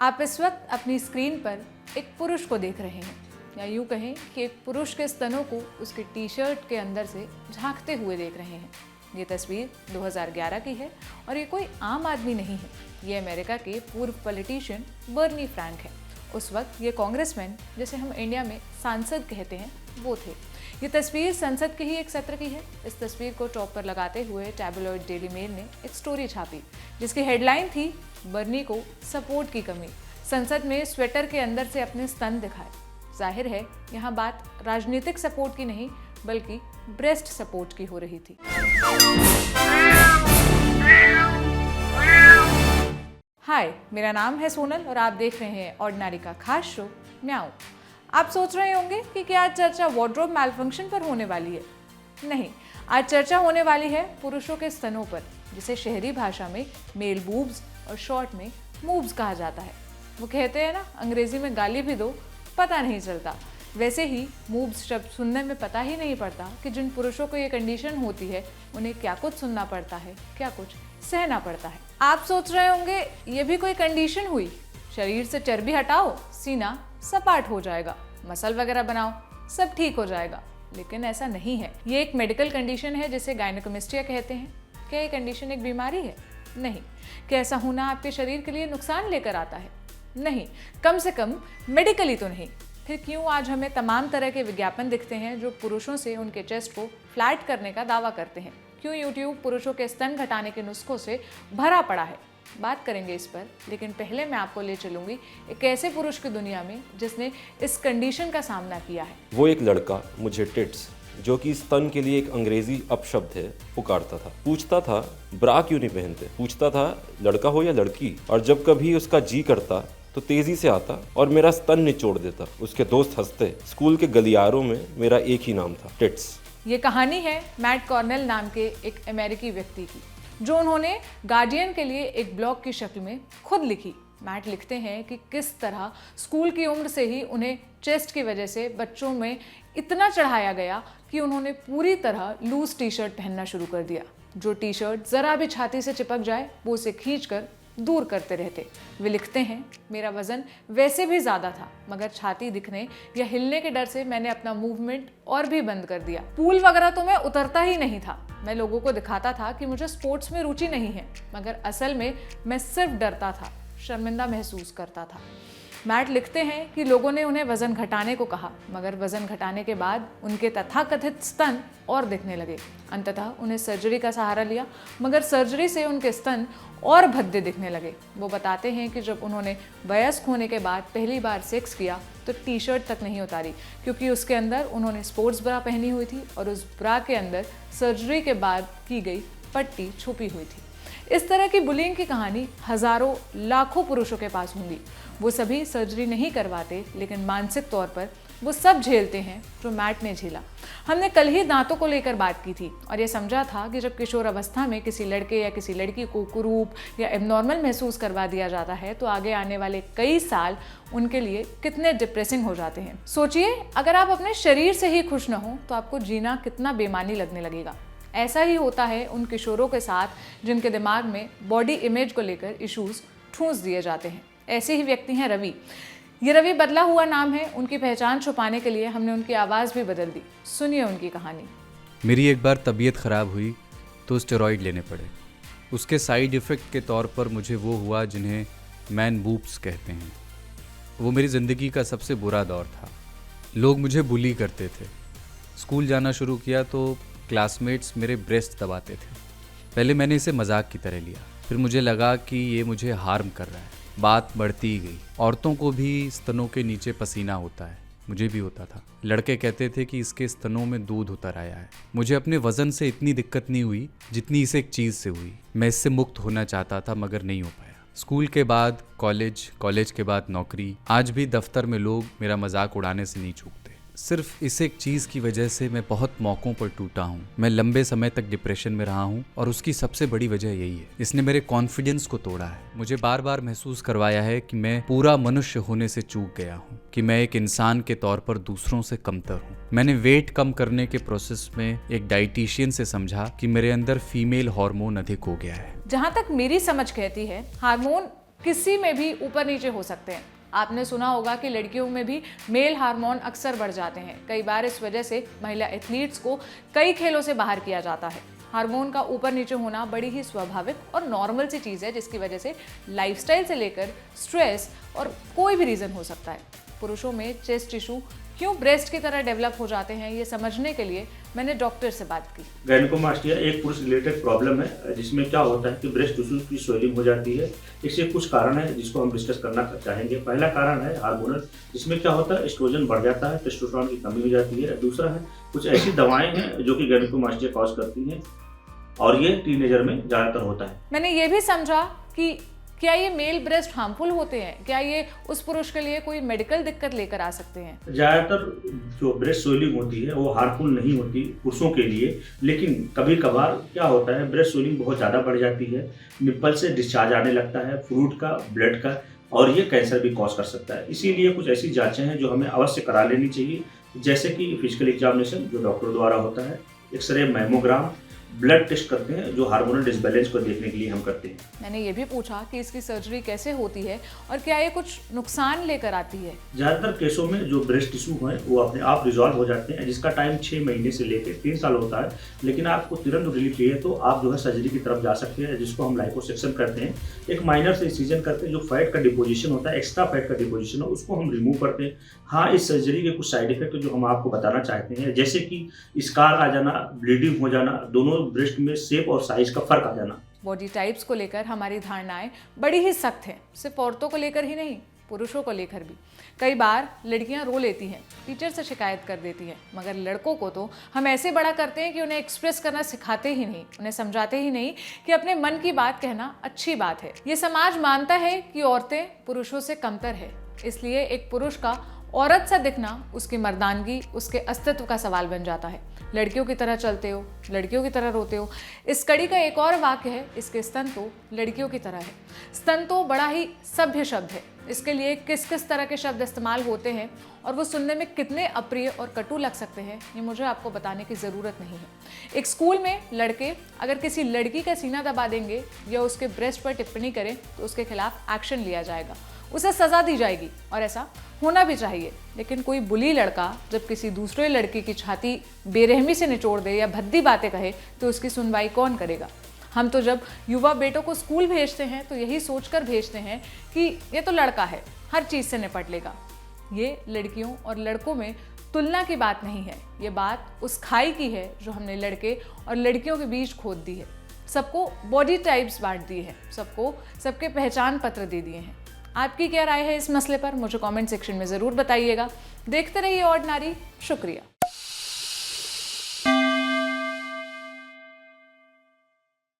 आप इस वक्त अपनी स्क्रीन पर एक पुरुष को देख रहे हैं, या यूँ कहें कि एक पुरुष के स्तनों को उसके टी शर्ट के अंदर से झांकते हुए देख रहे हैं। ये तस्वीर 2011 की है और ये कोई आम आदमी नहीं है। ये अमेरिका के पूर्व पॉलिटिशियन बर्नी फ्रैंक है। उस वक्त ये कांग्रेसमैन, जिसे हम इंडिया में सांसद कहते हैं, वो थे। ये तस्वीर संसद के ही एक सत्र की है। इस तस्वीर को टॉप पर लगाते हुए टैबलॉइड डेली मेल ने एक स्टोरी छापी जिसकी हेडलाइन थी, बर्नी को सपोर्ट की कमी, संसद में स्वेटर के अंदर से अपने स्तन दिखाए। जाहिर है यहाँ बात राजनीतिक सपोर्ट की नहीं बल्कि ब्रेस्ट सपोर्ट की हो रही थी। हाय, मेरा नाम है सोनल और आप देख रहे हैं ऑर्डिनरी का खास शो म्याऊ। आप सोच रहे होंगे कि क्या आज चर्चा वार्डरोब मैलफंक्शन पर होने वाली है? नहीं, आज चर्चा होने वाली है पुरुषों के स्तनों पर, जिसे शहरी भाषा में मेल बूब्स और शॉर्ट में मूब्स कहा जाता है। वो कहते हैं ना, अंग्रेजी में गाली भी दो पता नहीं चलता। वैसे ही मूब्स शब्द सुनने में पता ही नहीं पड़ता कि जिन पुरुषों को ये कंडीशन होती है उन्हें क्या कुछ सुनना पड़ता है, क्या कुछ सहना पड़ता है। आप सोच रहे होंगे ये भी कोई कंडीशन हुई, शरीर से चर्बी हटाओ, सीना सपाट हो जाएगा, मसल वगैरह बनाओ, सब ठीक हो जाएगा। लेकिन ऐसा नहीं है। ये एक मेडिकल कंडीशन है जिसे गायनेकोमेस्टिया कहते हैं। क्या ये कंडीशन एक बीमारी है? नहीं। क्या ऐसा होना आपके शरीर के लिए नुकसान लेकर आता है? नहीं, कम से कम मेडिकली तो नहीं। फिर क्यों आज हमें तमाम तरह के विज्ञापन दिखते हैं जो पुरुषों से उनके चेस्ट को फ्लैट करने का दावा करते हैं? क्यों यूट्यूब पुरुषों के स्तन घटाने के नुस्खों से भरा पड़ा है? बात करेंगे इस पर, लेकिन पहले मैं आपको ले चलूंगी एक ऐसे पुरुष की दुनिया में जिसने इस कंडीशन का सामना किया है। वो एक लड़का मुझे टिट्स, जो कि स्तन के लिए एक अंग्रेजी अपशब्द है, पुकारता था। पूछता था ब्रा क्यों नहीं पहनते, पूछता था लड़का हो या लड़की, और जब कभी उसका जी करता तो तेजी से आता और मेरा स्तन निचोड़ देता। उसके दोस्त हंसते। स्कूल के गलियारों में मेरा एक ही नाम था, टिट्स। ये कहानी है मैट कॉर्नेल नाम के एक अमेरिकी व्यक्ति की, जो उन्होंने गार्डियन के लिए एक ब्लॉग की शक्ल में खुद लिखी। मैट लिखते हैं कि किस तरह स्कूल की उम्र से ही उन्हें चेस्ट की वजह से बच्चों में इतना चढ़ाया गया कि उन्होंने पूरी तरह लूज टी शर्ट पहनना शुरू कर दिया। जो टी शर्ट जरा भी छाती से चिपक जाए वो उसे खींचकर दूर करते रहते। वे लिखते हैं, मेरा वजन वैसे भी ज़्यादा था, मगर छाती दिखने या हिलने के डर से मैंने अपना मूवमेंट और भी बंद कर दिया। पूल वगैरह तो मैं उतरता ही नहीं था। मैं लोगों को दिखाता था कि मुझे स्पोर्ट्स में रुचि नहीं है, मगर असल में मैं सिर्फ डरता था, शर्मिंदा महसूस करता था। मैट लिखते हैं कि लोगों ने उन्हें वजन घटाने को कहा, मगर वजन घटाने के बाद उनके तथाकथित स्तन और दिखने लगे। अंततः उन्हें सर्जरी का सहारा लिया, मगर सर्जरी से उनके स्तन और भद्दे दिखने लगे। वो बताते हैं कि जब उन्होंने वयस्क होने के बाद पहली बार सेक्स किया तो टी शर्ट तक नहीं उतारी, क्योंकि उसके अंदर उन्होंने स्पोर्ट्स ब्रा पहनी हुई थी और उस ब्रा के अंदर सर्जरी के बाद की गई पट्टी छुपी हुई थी। इस तरह की बुलिंग की कहानी हजारों लाखों पुरुषों के पास होंगी। वो सभी सर्जरी नहीं करवाते, लेकिन मानसिक तौर पर वो सब झेलते हैं जो मैट ने झेला। हमने कल ही दांतों को लेकर बात की थी और ये समझा था कि जब किशोर अवस्था में किसी लड़के या किसी लड़की को कुरूप या एबनॉर्मल महसूस करवा दिया जाता है तो आगे आने वाले कई साल उनके लिए कितने डिप्रेसिंग हो जाते हैं। सोचिए, अगर आप अपने शरीर से ही खुश न हो तो आपको जीना कितना बेमानी लगने लगेगा। ऐसा ही होता है उन किशोरों के साथ जिनके दिमाग में बॉडी इमेज को लेकर इश्यूज ठूंस दिए जाते हैं। ऐसे ही व्यक्ति हैं रवि। ये रवि बदला हुआ नाम है। उनकी पहचान छुपाने के लिए हमने उनकी आवाज़ भी बदल दी। सुनिए उनकी कहानी। मेरी एक बार तबीयत ख़राब हुई तो स्टेरॉइड लेने पड़े। उसके साइड इफ़ेक्ट के तौर पर मुझे वो हुआ जिन्हें मैन बूब्स कहते हैं। वो मेरी ज़िंदगी का सबसे बुरा दौर था। लोग मुझे बुली करते थे। स्कूल जाना शुरू किया तो क्लासमेट्स मेरे ब्रेस्ट दबाते थे। पहले मैंने इसे मजाक की तरह लिया, फिर मुझे लगा कि ये मुझे हार्म कर रहा है। बात बढ़ती ही गई। औरतों को भी स्तनों के नीचे पसीना होता है, मुझे भी होता था। लड़के कहते थे कि इसके स्तनों में दूध उतर आया है। मुझे अपने वजन से इतनी दिक्कत नहीं हुई जितनी इसे एक चीज़ से हुई। मैं इससे मुक्त होना चाहता था मगर नहीं हो पाया। स्कूल के बाद कॉलेज के बाद नौकरी, आज भी दफ्तर में लोग मेरा मजाक उड़ाने से नहीं चूकते। सिर्फ इस एक चीज़ की वजह से मैं बहुत मौक़ों पर टूटा हूँ। मैं लंबे समय तक डिप्रेशन में रहा हूँ और उसकी सबसे बड़ी वजह यही है। इसने मेरे कॉन्फिडेंस को तोड़ा है। मुझे बार बार महसूस करवाया है कि मैं पूरा मनुष्य होने से चूक गया हूँ, कि मैं एक इंसान के तौर पर दूसरों से कमतर हूँ। मैंने वेट कम करने के प्रोसेस में एक डाइटिशियन से समझा कि मेरे अंदर फीमेल हार्मोन अधिक हो गया है। जहाँ तक मेरी समझ कहती है, हार्मोन किसी में भी ऊपर नीचे हो सकते हैं। आपने सुना होगा कि लड़कियों में भी मेल हार्मोन अक्सर बढ़ जाते हैं। कई बार इस वजह से महिला एथलीट्स को कई खेलों से बाहर किया जाता है। हार्मोन का ऊपर नीचे होना बड़ी ही स्वाभाविक और नॉर्मल सी चीज़ है, जिसकी वजह से लाइफस्टाइल से लेकर स्ट्रेस और कोई भी रीज़न हो सकता है। पुरुषों में चेस्ट टिश्यू क्यों ब्रेस्ट की तरह डेवलप हो जाते हैं, ये समझने के लिए मैंने डॉक्टर से बात की। गायनेकोमास्टिया एक पुरुष रिलेटेड प्रॉब्लम है, जिसमें क्या होता है कि ब्रेस्ट टिश्यू की स्वेलिंग हो जाती है। इससे कुछ कारण है जिसको हम डिस्कस करना चाहेंगे। पहला कारण है हार्मोनल, जिसमें क्या होता है एस्ट्रोजन बढ़ जाता है, टेस्टोस्टेरोन की कमी हो जाती है। दूसरा है कुछ ऐसी दवाएं हैं जो कि गायनेकोमास्टिया कॉज करती हैं, और ये टीनेजर में ज़्यादातर होता है। मैंने ये भी समझा कि क्या ये मेल ब्रेस्ट हार्मफुल होते हैं, क्या ये उस पुरुष के लिए कोई मेडिकल दिक्कत लेकर आ सकते हैं। ज़्यादातर जो ब्रेस्ट स्वेलिंग होती है वो हार्मफुल नहीं होती पुरुषों के लिए, लेकिन कभी कभार क्या होता है ब्रेस्ट स्वेलिंग बहुत ज़्यादा बढ़ जाती है, निप्पल से डिस्चार्ज आने लगता है, फ्रूट का, ब्लड का, और ये कैंसर भी कॉज कर सकता है। इसीलिए कुछ ऐसी जांचें हैं जो हमें अवश्य करा लेनी चाहिए, जैसे कि फिजिकल एग्जामिनेशन जो डॉक्टर द्वारा होता है, एक्सरे, मैमोग्राम, ब्लड टेस्ट करते हैं जो हार्मोनल डिसबैलेंस को देखने के लिए हम करते हैं। मैंने ये भी पूछा कि इसकी सर्जरी कैसे होती है और क्या ये कुछ नुकसान लेकर आती है। ज़्यादातर केसों में जो ब्रेस्ट टिश्यू हैं वो अपने आप रिजॉल्व हो जाते हैं, जिसका टाइम 6 महीने से लेकर 3 साल होता है। लेकिन आपको तुरंत रिलीफ चाहिए तो आप जो है सर्जरी की तरफ जा सकते हैं, जिसको हम लाइपोसेक्शन करते हैं। एक माइनर से इंसिजन करते हैं, जो फैट का डिपोजिशन होता है, एक्स्ट्रा फैट का डिपोजिशन हो, उसको हम रिमूव करते हैं। हाँ, इस सर्जरी के कुछ साइड इफेक्ट जो हम आपको बताना चाहते हैं, जैसे कि स्कार आ जाना, ब्लीडिंग हो जाना, दोनों ब्रेस्ट में शेप और साइज का फर्क आ जाना। बॉडी टाइप्स को लेकर हमारी धारणाएं बड़ी ही सख्त हैं, सिर्फ औरतों को लेकर ही नहीं, पुरुषों को लेकर भी। कई बार लड़कियां रो लेती हैं, टीचर से शिकायत कर देती हैं, मगर लड़कों को तो हम ऐसे बड़ा करते हैं कि उन्हें एक्सप्रेस करना सिखाते ही नहीं, उन्हें समझाते ही नहीं कि अपने मन की बात कहना अच्छी बात है। ये समाज मानता है कि औरतें पुरुषों से कमतर है, इसलिए एक पुरुष का औरत सा दिखना उसकी मर्दानगी, उसके अस्तित्व का सवाल बन जाता है। लड़कियों की तरह चलते हो, लड़कियों की तरह रोते हो। इस कड़ी का एक और वाक्य है, इसके स्तन तो लड़कियों की तरह है। स्तन तो बड़ा ही सभ्य शब्द है, इसके लिए किस किस तरह के शब्द इस्तेमाल होते हैं और वो सुनने में कितने अप्रिय और कटु लग सकते हैं, ये मुझे आपको बताने की ज़रूरत नहीं है। एक स्कूल में लड़के अगर किसी लड़की का सीना दबा देंगे या उसके ब्रेस्ट पर टिप्पणी करें तो उसके खिलाफ एक्शन लिया जाएगा, उसे सज़ा दी जाएगी, और ऐसा होना भी चाहिए। लेकिन कोई बुली लड़का जब किसी दूसरे लड़के की छाती बेरहमी से निचोड़ दे या भद्दी बातें कहे तो उसकी सुनवाई कौन करेगा। हम तो जब युवा बेटों को स्कूल भेजते हैं तो यही सोचकर भेजते हैं कि ये तो लड़का है, हर चीज़ से निपट लेगा। ये लड़कियों और लड़कों में तुलना की बात नहीं है, ये बात उस खाई की है जो हमने लड़के और लड़कियों के बीच खोद दी है। सबको बॉडी टाइप्स बांट दिए हैं, सबको सबके पहचान पत्र दे दिए हैं। आपकी क्या राय है इस मसले पर, मुझे कमेंट सेक्शन में ज़रूर बताइएगा। देखते रहिए ऑर्डिनरी। शुक्रिया।